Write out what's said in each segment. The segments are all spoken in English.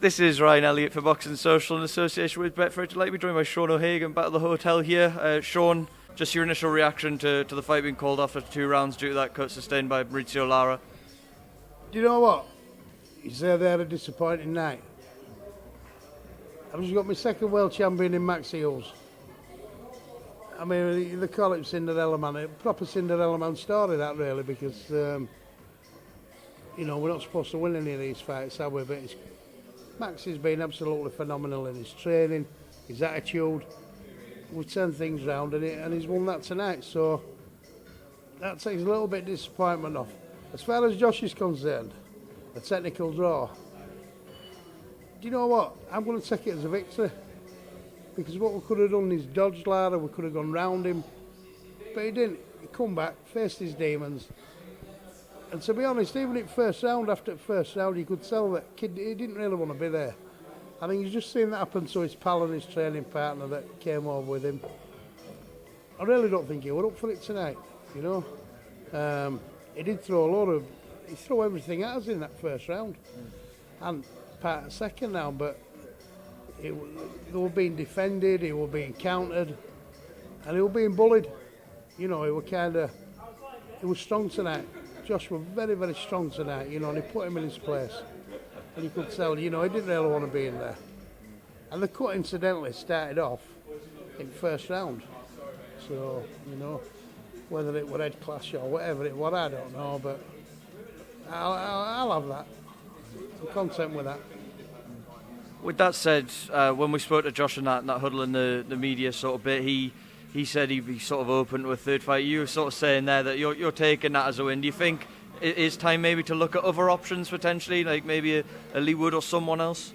This is Ryan Elliott for Boxing Social in association with Betfred. I'd like to be joined by Sean O'Hagan back at the hotel here. Sean, just your initial reaction to the fight being called off after 2 rounds due to that cut sustained by Maurizio Lara. Do you know what? You say they had a disappointing night. I've just got my second world champion in Maxi Hughes. I mean, they call it Cinderella Man, a proper Cinderella Man story that really, because, you know, we're not supposed to win any of these fights, are we? But Maxi's been absolutely phenomenal in his training, his attitude. We've turned things round and he's won that tonight, so that takes a little bit of disappointment off. As far as Josh is concerned, a technical draw. Do you know what? I'm going to take it as a victory. Because what we could have done is dodged Lara, we could have gone round him. But he didn't. He come back, faced his demons. And to be honest, even at first round, after first round, you could tell that kid, he didn't really want to be there. I think he's just seen that happen to his pal and his training partner that came over with him. I really don't think he were up for it tonight, you know. He did throw he threw everything at us in that first round. And part of the second round, but they were being defended, he were being countered, and he were being bullied. You know, he was strong tonight. Josh was very, very strong tonight, you know, and he put him in his place. And you could tell, you know, he didn't really want to be in there. And the cut, incidentally, started off in the first round. So, you know, whether it were head clash or whatever it was, I don't know, but I'll have that. I'm content with that. With that said, when we spoke to Josh in that huddle in the media sort of bit, he said he'd be sort of open to a third fight. You were sort of saying there that you're taking that as a win. Do you think it is time maybe to look at other options potentially, like maybe a Lee Wood or someone else?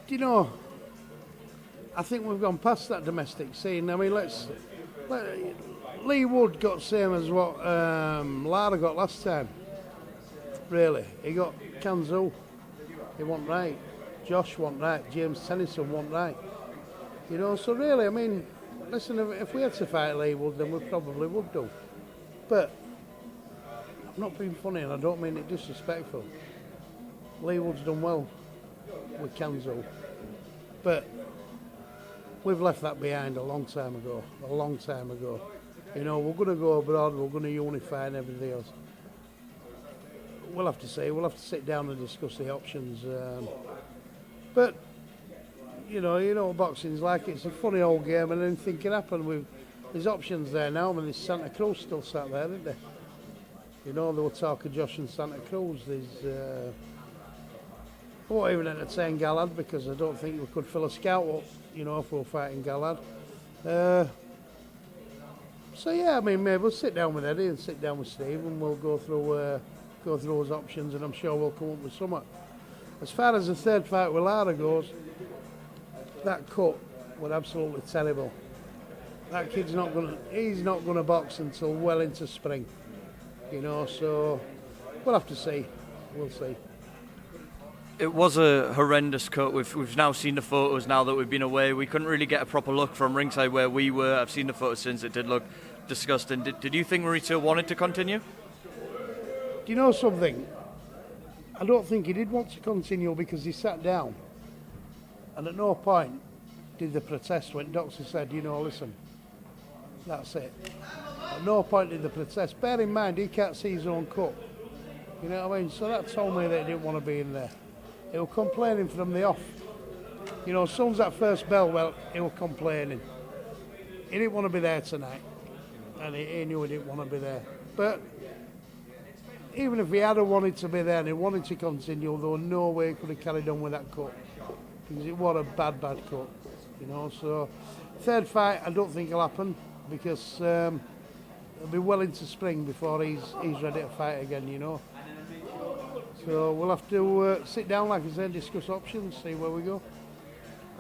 Do you know, I think we've gone past that domestic scene. I mean, Lee Wood got the same as what Lara got last time. Really, he got Kanzu. He wasn't right. Josh wasn't right. James Tennyson wasn't right. You know, so really, I mean, listen, if we had to fight Lee Wood, then we probably would do. But I'm not being funny, and I don't mean it disrespectful. Lee Wood's done well with Kanzu. But we've left that behind a long time ago. A long time ago. You know, we're going to go abroad, we're going to unify and everything else. We'll have to see. We'll have to sit down and discuss the options. But you know what boxing's like. It's a funny old game, and anything can happen. There's options there now. I mean, there's Santa Cruz still sat there, isn't there? You know, they were talking Josh and Santa Cruz. I won't even entertain Galad because I don't think we could fill a scout up. You know, if we were fighting Galad. So yeah, I mean, maybe we'll sit down with Eddie and sit down with Steve, and we'll go through those options, and I'm sure we'll come up with something. As far as the third fight with Lara goes, that cut was absolutely terrible. That kid's he's not gonna box until well into spring. You know, so we'll have to see. We'll see. It was a horrendous cut. We've now seen the photos now that we've been away. We couldn't really get a proper look from ringside where we were. I've seen the photos since. It did look disgusting. Did you think Maurizio wanted to continue? Do you know something? I don't think he did want to continue because he sat down, and at no point did the protest when Doctor said, you know, listen, that's it. At no point did the protest. Bear in mind, he can't see his own cut. You know what I mean? So that told me that he didn't want to be in there. He was complaining from the off. You know, as soon as that first bell went, he was complaining. He didn't want to be there tonight, and he knew he didn't want to be there. But even if he had wanted to be there and he wanted to continue, there was no way he could have carried on with that cut. Because it was a bad cut, you know. So, third fight, I don't think will happen because it'll be well into spring before he's ready to fight again, you know. So we'll have to sit down, like I said, discuss options, see where we go.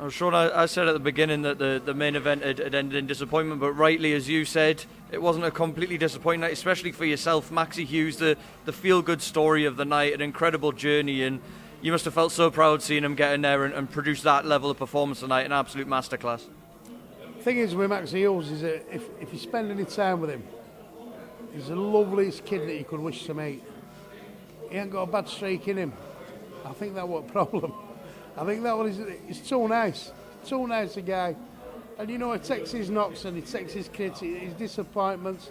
Sean, I said at the beginning that the main event had ended in disappointment, but rightly, as you said, it wasn't a completely disappointing night, especially for yourself, Maxi Hughes, the feel-good story of the night, an incredible journey, and you must have felt so proud seeing him get in there and produce that level of performance tonight, an absolute masterclass. The thing is with Maxi Hughes is that if you spend any time with him, he's the loveliest kid that you could wish to meet. He ain't got a bad streak in him. I think that was a problem. I think that was, he's too nice a guy. And you know, he takes his knocks and he takes his kids, his disappointments.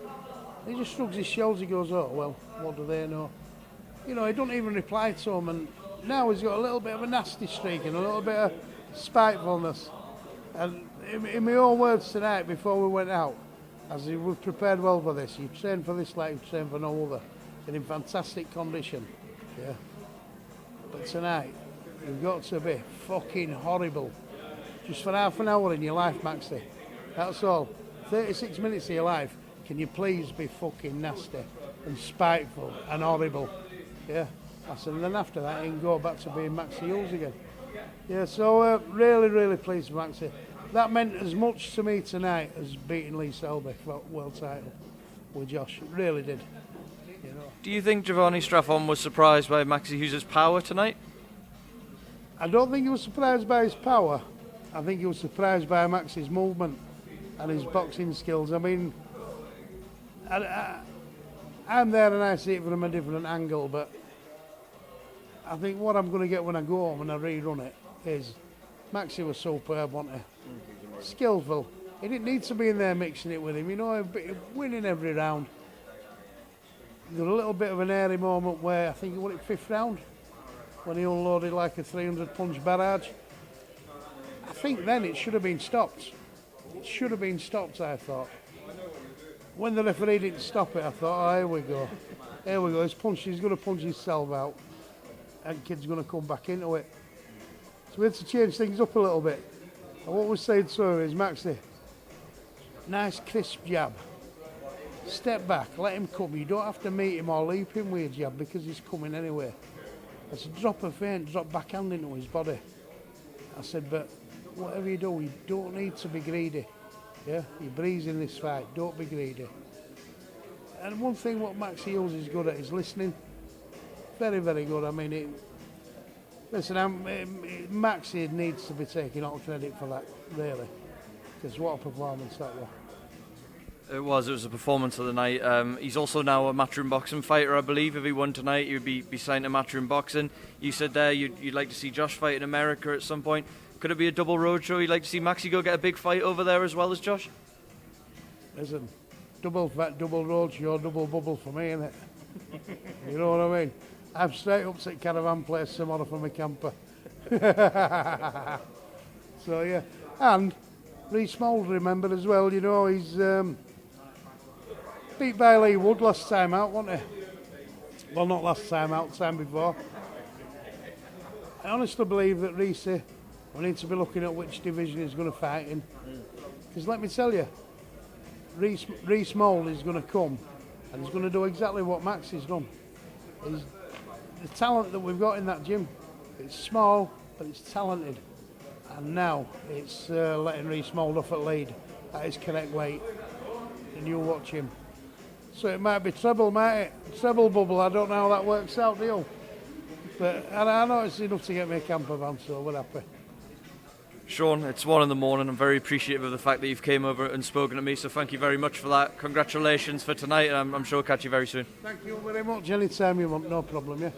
He just shrugs his shoulders, he goes, oh, well, what do they know? You know, he don't even reply to them, and now he's got a little bit of a nasty streak and a little bit of spitefulness. And in my own words tonight, before we went out, as we've prepared well for this, you train for this like you train for no other, and in fantastic condition, yeah. But tonight, you've got to be fucking horrible. Just for half an hour in your life, Maxi. That's all. 36 minutes of your life, can you please be fucking nasty and spiteful and horrible? Yeah. I said, and then after that, you can go back to being Maxi Hughes again. Yeah, so really, really pleased with Maxi. That meant as much to me tonight as beating Lee Selby for world title with Josh. It really did. You know. Do you think Giovanni Staffon was surprised by Maxi Hughes' power tonight? I don't think he was surprised by his power. I think he was surprised by Maxi's movement and his boxing skills. I mean, I'm there and I see it from a different angle, but I think what I'm going to get when I go home and I rerun it is Maxi was superb, wasn't he? Skillful. He didn't need to be in there mixing it with him. You know, winning every round. There was a little bit of an airy moment where I think he won it 5th round when he unloaded like a 300-punch barrage. I think then it should have been stopped. It should have been stopped, I thought. When the referee didn't stop it, I thought, oh, here we go. Here we go. He's going to punch himself out. And kid's going to come back into it. So we had to change things up a little bit. And what we said to her is, Maxi, nice crisp jab. Step back, let him come. You don't have to meet him or leap him with a jab because he's coming anyway. I said, drop a feint, drop backhand into his body. I said, but whatever you do, you don't need to be greedy. Yeah, you're breezing this fight, don't be greedy. And one thing what Maxi Hughes is good at is listening. Very, very good. I mean, listen, Maxi needs to be taking all credit for that, really. Because what a performance that was. It was a performance of the night. He's also now a matchroom boxing fighter, I believe. If he won tonight, he would be signed to matchroom boxing. You said there you'd like to see Josh fight in America at some point. Could it be a double roadshow? You'd like to see Maxi go get a big fight over there as well as Josh? Listen, double roadshow, double bubble for me, innit? You know what I mean? I'm straight up to Caravan Place tomorrow for my camper. So yeah, and Reece Mould, remember as well, you know, he's beat by Lee Wood last time out, wasn't he? Well, not last time out, time before. I honestly believe that Reece, we need to be looking at which division he's going to fight in. Because let me tell you, Reece Mould is going to come and he's going to do exactly what Max has done. The talent that we've got in that gym, it's small, but it's talented. And now it's letting Reece Mould off at lead at his correct weight. And you watch him. So it might be treble, might it? Treble bubble, I don't know how that works out, do you? But I know it's enough to get me a camper van, so we're happy. Sean, it's 1 in the morning. I'm very appreciative of the fact that you've came over and spoken to me, so thank you very much for that. Congratulations for tonight, and I'm sure I'll catch you very soon. Thank you very much. Anytime you want, no problem, yeah?